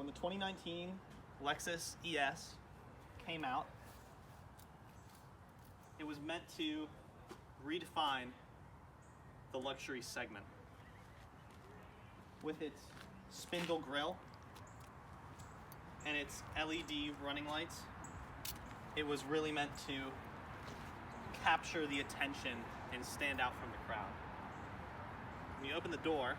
when the 2019 Lexus ES came out, it was meant to redefine the luxury segment. With its spindle grille and its LED running lights, it was really meant to capture the attention and stand out from the crowd. When you open the door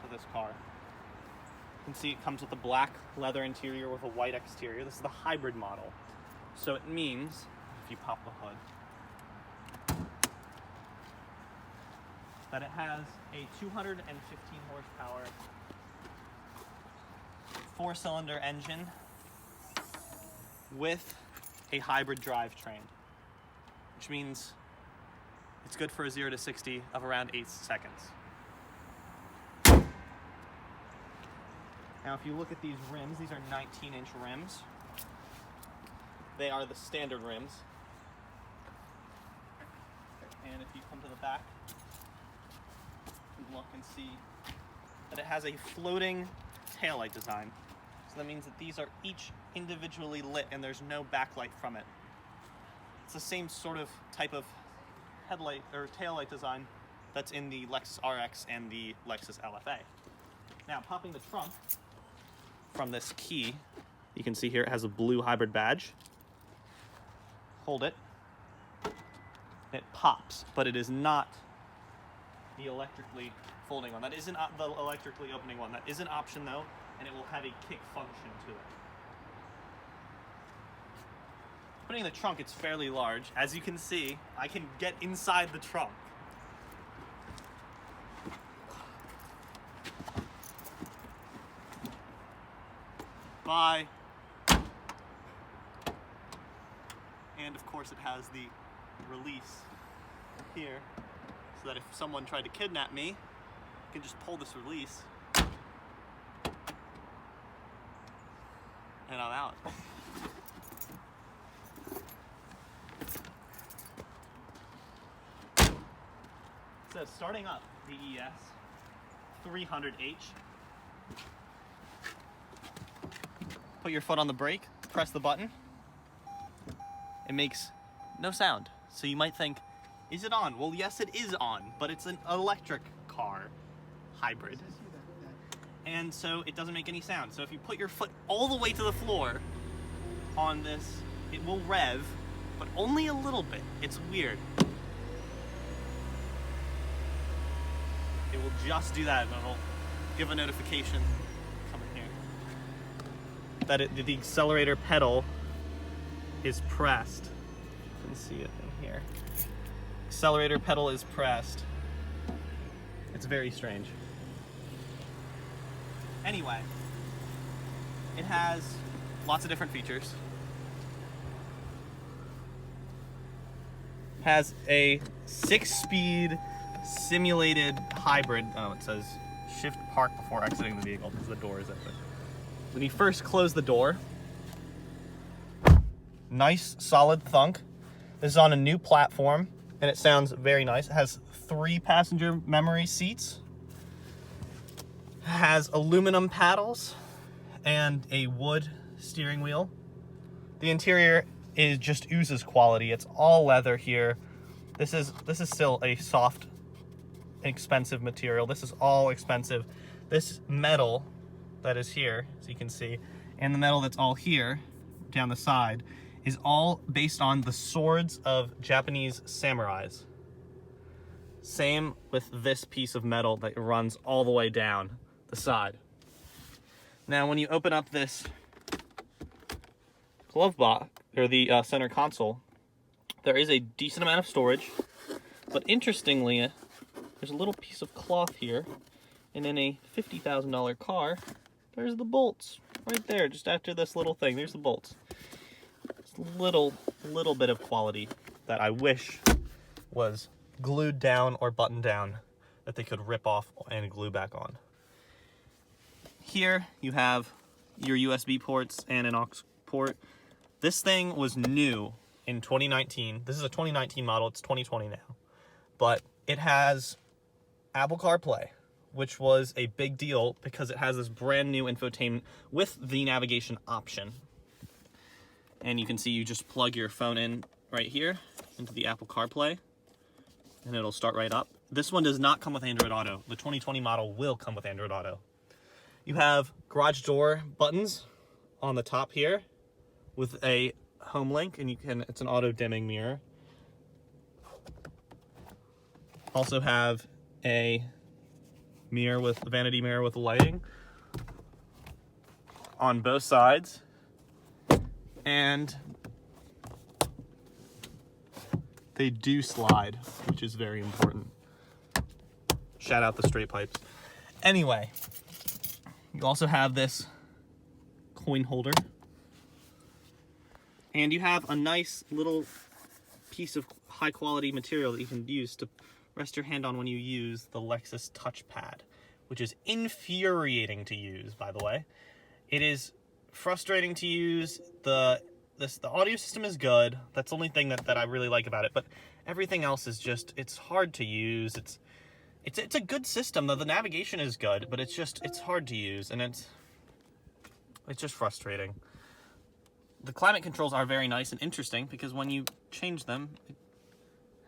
to this car, you can see it comes with a black leather interior with a white exterior. This is the hybrid model. So it means, if you pop the hood, that it has a 215 horsepower, 4-cylinder engine with a hybrid drivetrain, which means it's good for a 0 to 60 of around 8 seconds. Now, if you look at these rims, these are 19-inch rims. They are the standard rims. And if you come to the back, you can look and see that it has a floating taillight design. So that means that these are each individually lit and there's no backlight from it. It's the same sort of type of headlight or taillight design that's in the Lexus RX and the Lexus LFA. Now, popping the trunk from this key, you can see here it has a blue hybrid badge. Hold it. It pops, but it is not the electrically folding one. That isn't the electrically opening one. That is an option though, and it will have a kick function to it. Putting in the trunk, it's fairly large. As you can see, I can get inside the trunk. Bye. And of course it has the release here, so that if someone tried to kidnap me, I can just pull this release and I'm out. So starting up the ES 300H, put your foot on the brake, press the button. It makes no sound. So you might think, is it on? Well, yes, it is on, but it's an electric car hybrid. And so it doesn't make any sound. So if you put your foot all the way to the floor on this, it will rev, but only a little bit. It's weird. It will just do that, and it'll give a notification, come in here, that the accelerator pedal is pressed. You can see it in here. Accelerator pedal is pressed. It's very strange. Anyway, it has lots of different features. Has a 6-speed simulated hybrid. Oh, it says shift park before exiting the vehicle because the door is open. When you first close the door, nice solid thunk. This is on a new platform and it sounds very nice. It has 3 passenger memory seats. It has aluminum paddles and a wood steering wheel. The interior just oozes quality. It's all leather here. This is still a soft, expensive material. This is all expensive. This metal that is here, as you can see, and the metal that's all here down the side is all based on the swords of Japanese samurais. Same with this piece of metal that runs all the way down the side. Now, when you open up this glove box, or the center console, there is a decent amount of storage, but interestingly, there's a little piece of cloth here, and in a $50,000 car, there's the bolts right there, just after this little thing. There's the bolts. It's a little bit of quality that I wish was glued down or buttoned down that they could rip off and glue back on. Here you have your USB ports and an aux port. This thing was new in 2019. This is a 2019 model. It's 2020 now. But it has Apple CarPlay, which was a big deal because it has this brand new infotainment with the navigation option. And you can see you just plug your phone in right here into the Apple CarPlay, and it'll start right up. This one does not come with Android Auto. The 2020 model will come with Android Auto. You have garage door buttons on the top here with a home link, and it's an auto dimming mirror. Also have a vanity mirror with lighting on both sides, and they do slide, which is very important. Shout out the straight pipes. Anyway, you also have this coin holder, and you have a nice little piece of high quality material that you can use to rest your hand on when you use the Lexus touchpad, which is infuriating to use, by the way. It is frustrating to use. The audio system is good. That's the only thing that I really like about it, but everything else is just, it's hard to use. It's a good system, though. The navigation is good, but it's hard to use, and it's just frustrating. The climate controls are very nice and interesting because when you change them, it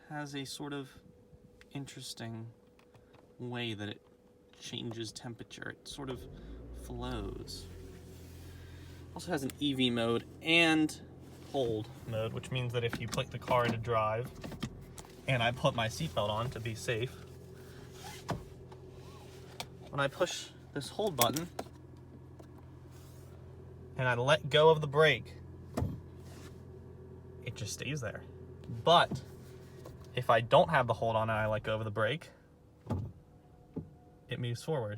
has a sort of interesting way that it changes temperature. It sort of flows. Also has an EV mode and hold mode, which means that if you put the car into drive, and I put my seatbelt on to be safe, when I push this hold button and I let go of the brake, it just stays there. But if I don't have the hold on and I let go of the brake, it moves forward.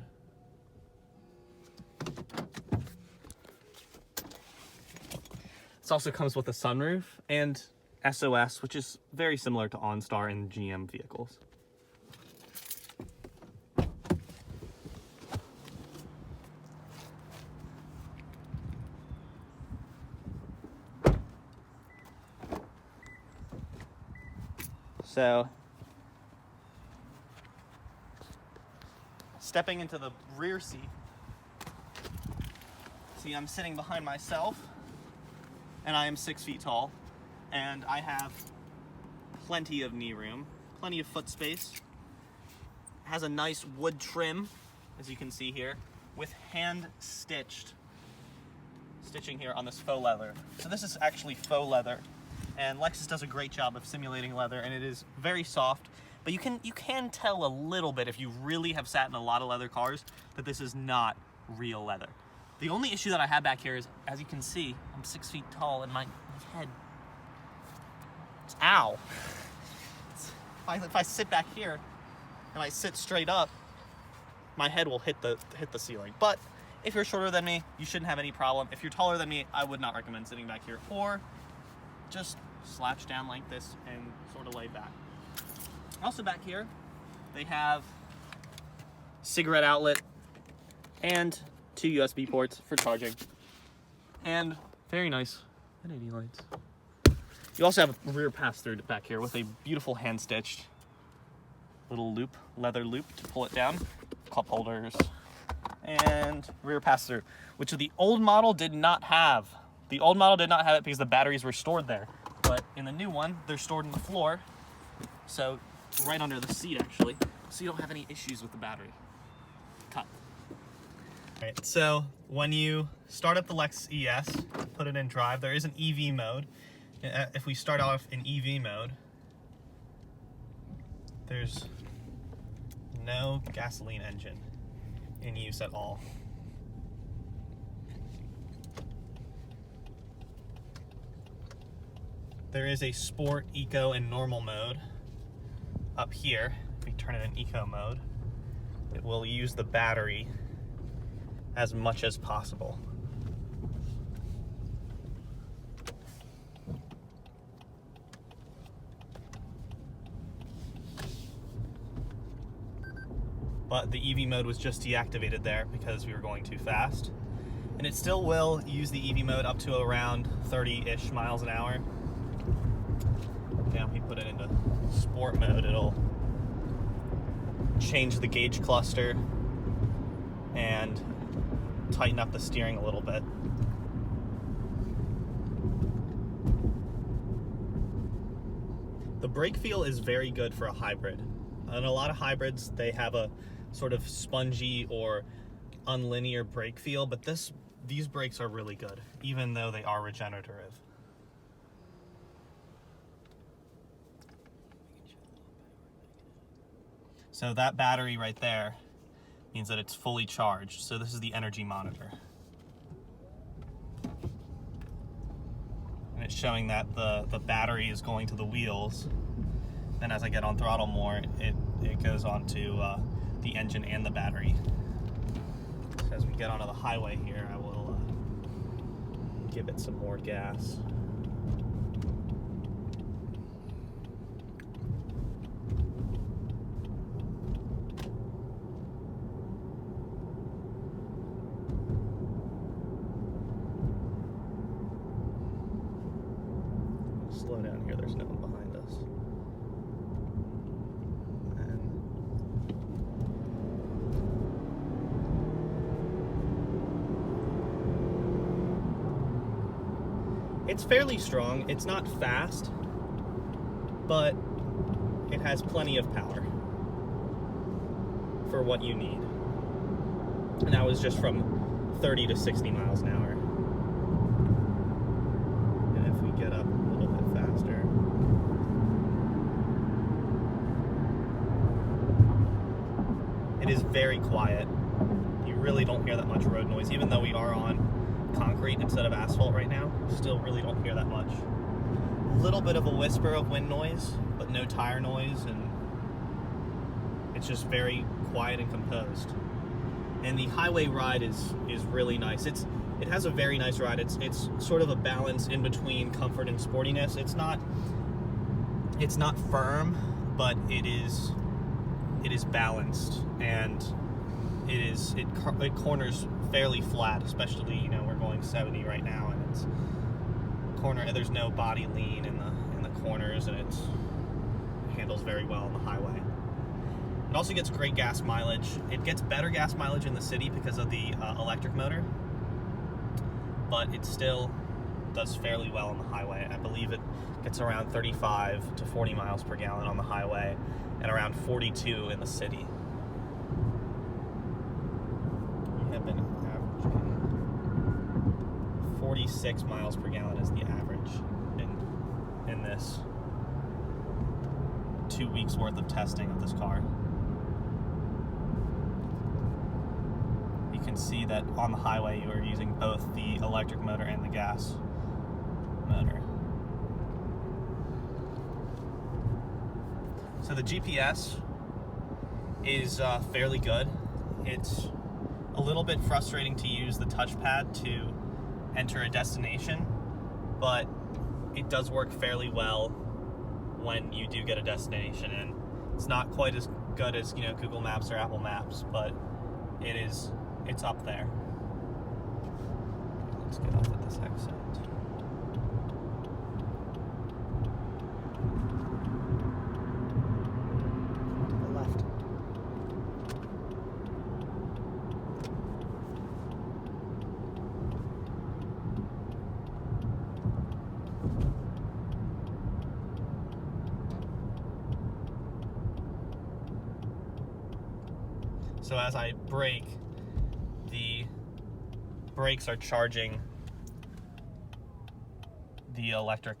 This also comes with a sunroof and SOS, which is very similar to OnStar in GM vehicles. So, stepping into the rear seat, see, I'm sitting behind myself, and I am 6 feet tall, and I have plenty of knee room, plenty of foot space. It has a nice wood trim, as you can see here, with hand stitching here on this faux leather. So this is actually faux leather, and Lexus does a great job of simulating leather, and it is very soft, but you can tell a little bit if you really have sat in a lot of leather cars that this is not real leather. The only issue that I have back here is, as you can see, I'm 6 feet tall and my head, ow. If I sit back here and I sit straight up, my head will hit the ceiling. But if you're shorter than me, you shouldn't have any problem. If you're taller than me, I would not recommend sitting back here, or just slouch down like this and sort of lay back. Also back here, they have cigarette outlet and 2 USB ports for charging, and very nice LED lights. You also have a rear pass-through back here with a beautiful hand-stitched little loop, leather loop to pull it down, cup holders, and rear pass-through, which the old model did not have. The old model did not have it because the batteries were stored there, but in the new one, they're stored in the floor, so right under the seat actually, so you don't have any issues with the battery. Cut. Alright, so when you start up the Lexus ES, put it in drive, there is an EV mode. If we start off in EV mode, there's no gasoline engine in use at all. There is a sport, eco, and normal mode up here. If we turn it in eco mode, it will use the battery as much as possible. But the EV mode was just deactivated there because we were going too fast. And it still will use the EV mode up to around 30-ish miles an hour. Now if we put it into sport mode, it'll change the gauge cluster and tighten up the steering a little bit. The brake feel is very good for a hybrid. And a lot of hybrids, they have a sort of spongy or unlinear brake feel, but these brakes are really good, even though they are regenerative. So that battery right there means that it's fully charged. So this is the energy monitor. And it's showing that the battery is going to the wheels. Then as I get on throttle more, it goes on to the engine and the battery. So as we get onto the highway here, I will give it some more gas. Slow down here, there's no one behind us. It's fairly strong. It's not fast, but it has plenty of power for what you need. And that was just from 30 to 60 miles an hour. And if we get up a little bit faster, it is very quiet. You really don't hear that much road noise, even though we are on concrete instead of asphalt right now. Still really don't hear that much. A little bit of a whisper of wind noise, but no tire noise, and it's just very quiet and composed. And the highway ride is really nice. It has a very nice ride. It's sort of a balance in between comfort and sportiness. It's not firm, but it is balanced, and it corners fairly flat, especially, you know, we're going 70 right now, and it's corner. There's no body lean in the corners, and it handles very well on the highway. It also gets great gas mileage. It gets better gas mileage in the city because of the electric motor, but it still does fairly well on the highway. I believe it gets around 35 to 40 miles per gallon on the highway and around 42 in the city. We have been averaging 46 miles per gallon is the average in this 2 weeks worth of testing of this car. You can see that on the highway you are using both the electric motor and the gas motor. So the GPS is fairly good. It's a little bit frustrating to use the touchpad to enter a destination, but it does work fairly well when you do get a destination. And it's not quite as good as, you know, Google Maps or Apple Maps, but it's up there. Let's get off at this exit. To the left. So as I brake, the brakes are charging the electric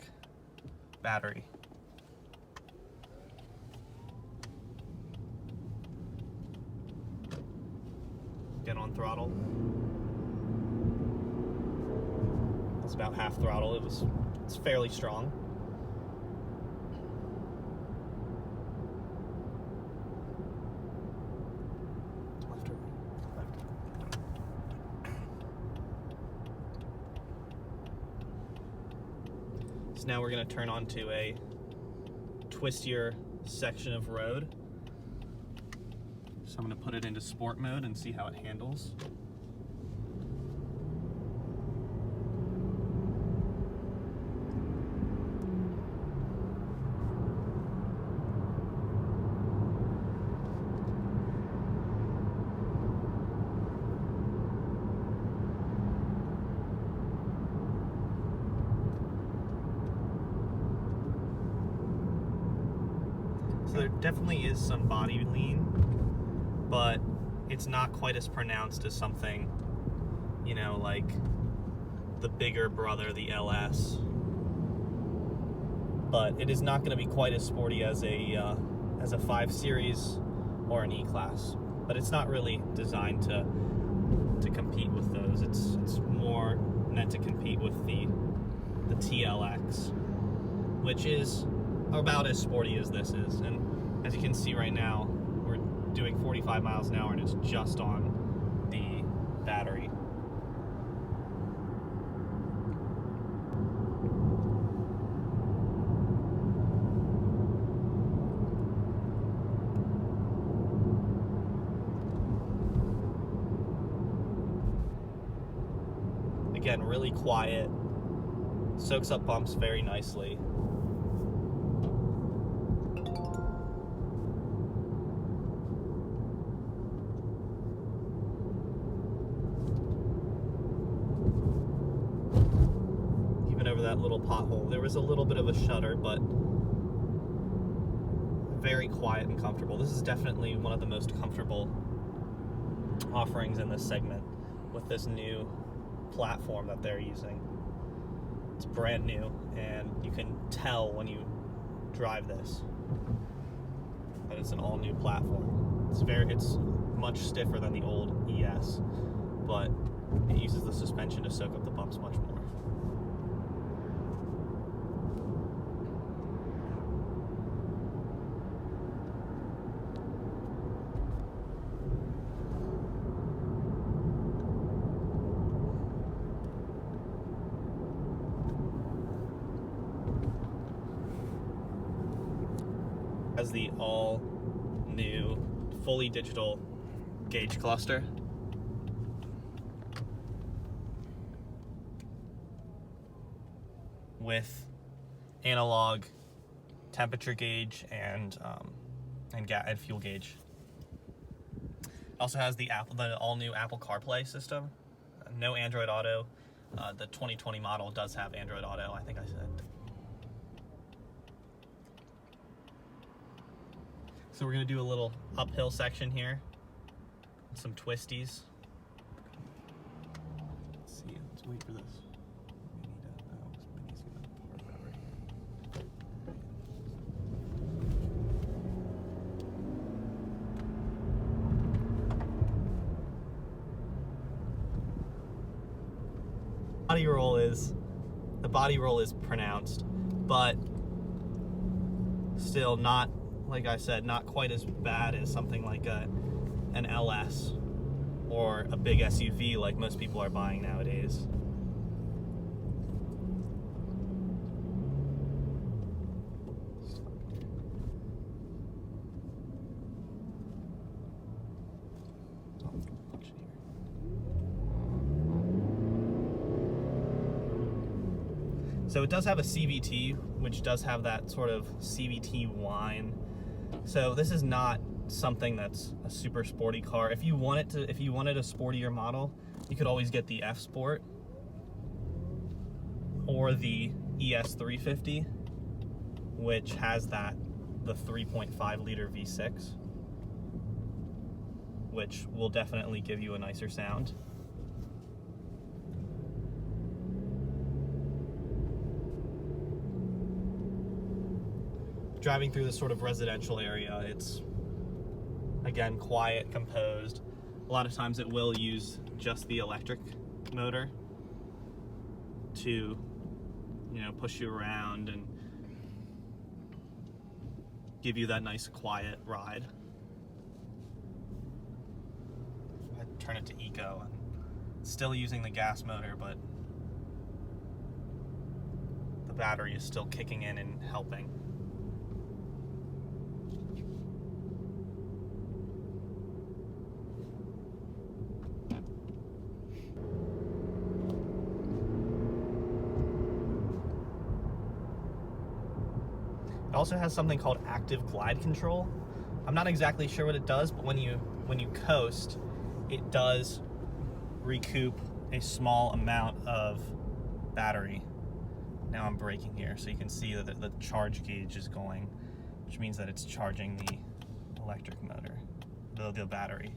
battery. Get on throttle. It's about half throttle. It's fairly strong. So now we're going to turn onto a twistier section of road. So I'm going to put it into sport mode and see how it handles. So there definitely is some body lean, but it's not quite as pronounced as something, you know, like the bigger brother, the LS. But it is not going to be quite as sporty as a 5 Series or an E-Class. But it's not really designed to compete with those. It's more meant to compete with the TLX, which is about as sporty as this is. And as you can see right now, we're doing 45 miles an hour and it's just on the battery. Again, really quiet, soaks up bumps very nicely. Even over that little pothole, there was a little bit of a shudder, but very quiet and comfortable. This is definitely one of the most comfortable offerings in this segment with this new platform that they're using. It's brand new, and you can tell when you drive this that it's an all-new platform. It's much stiffer than the old ES, but it uses the suspension to soak up the bumps much more. Has the all-new, fully digital gauge cluster. With analog temperature gauge and fuel gauge. It also has the all-new Apple CarPlay system. No Android Auto. The 2020 model does have Android Auto, I think I said. So we're going to do a little uphill section here, some twisties. Let's see, let's wait for this. The body roll is pronounced, but still not, like I said, not quite as bad as something like an LS or a big SUV like most people are buying nowadays. So it does have a CVT, which does have that sort of CVT whine. So this is not something that's a super sporty car. If you wanted a sportier model, you could always get the F Sport or the ES 350, which has the 3.5 liter V6, which will definitely give you a nicer sound. Driving through this sort of residential area, it's again quiet, composed. A lot of times it will use just the electric motor to, you know, push you around and give you that nice quiet ride. I turn it to eco and still using the gas motor, but the battery is still kicking in and helping. It also has something called active glide control. I'm not exactly sure what it does, but when you coast, it does recoup a small amount of battery. Now I'm braking here, so you can see that the charge gauge is going which means that it's charging the electric motor, the battery.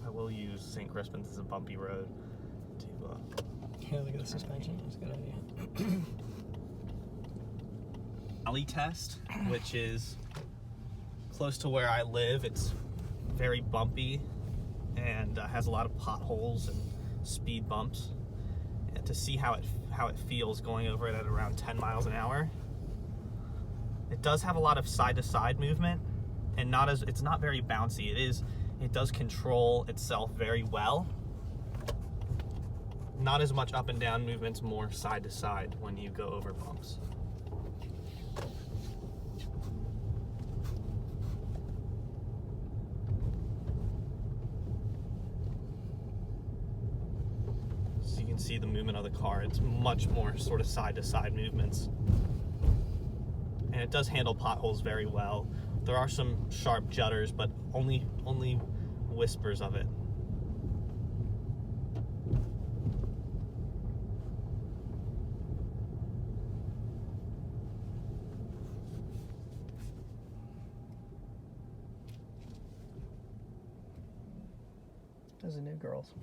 I will use St. Crispin's as a bumpy road to yeah, look at the suspension. That's a good idea. alley test, which is close to where I live. It's very bumpy and has a lot of potholes and speed bumps. And to see how it feels going over it at around 10 miles an hour. It does have a lot of side-to-side movement, and it's not very bouncy. It does control itself very well. Not as much up and down movements, more side to side when you go over bumps. So you can see the movement of the car. It's much more sort of side to side movements. And it does handle potholes very well. There are some sharp jutters, but only whispers of it. Those are new girls.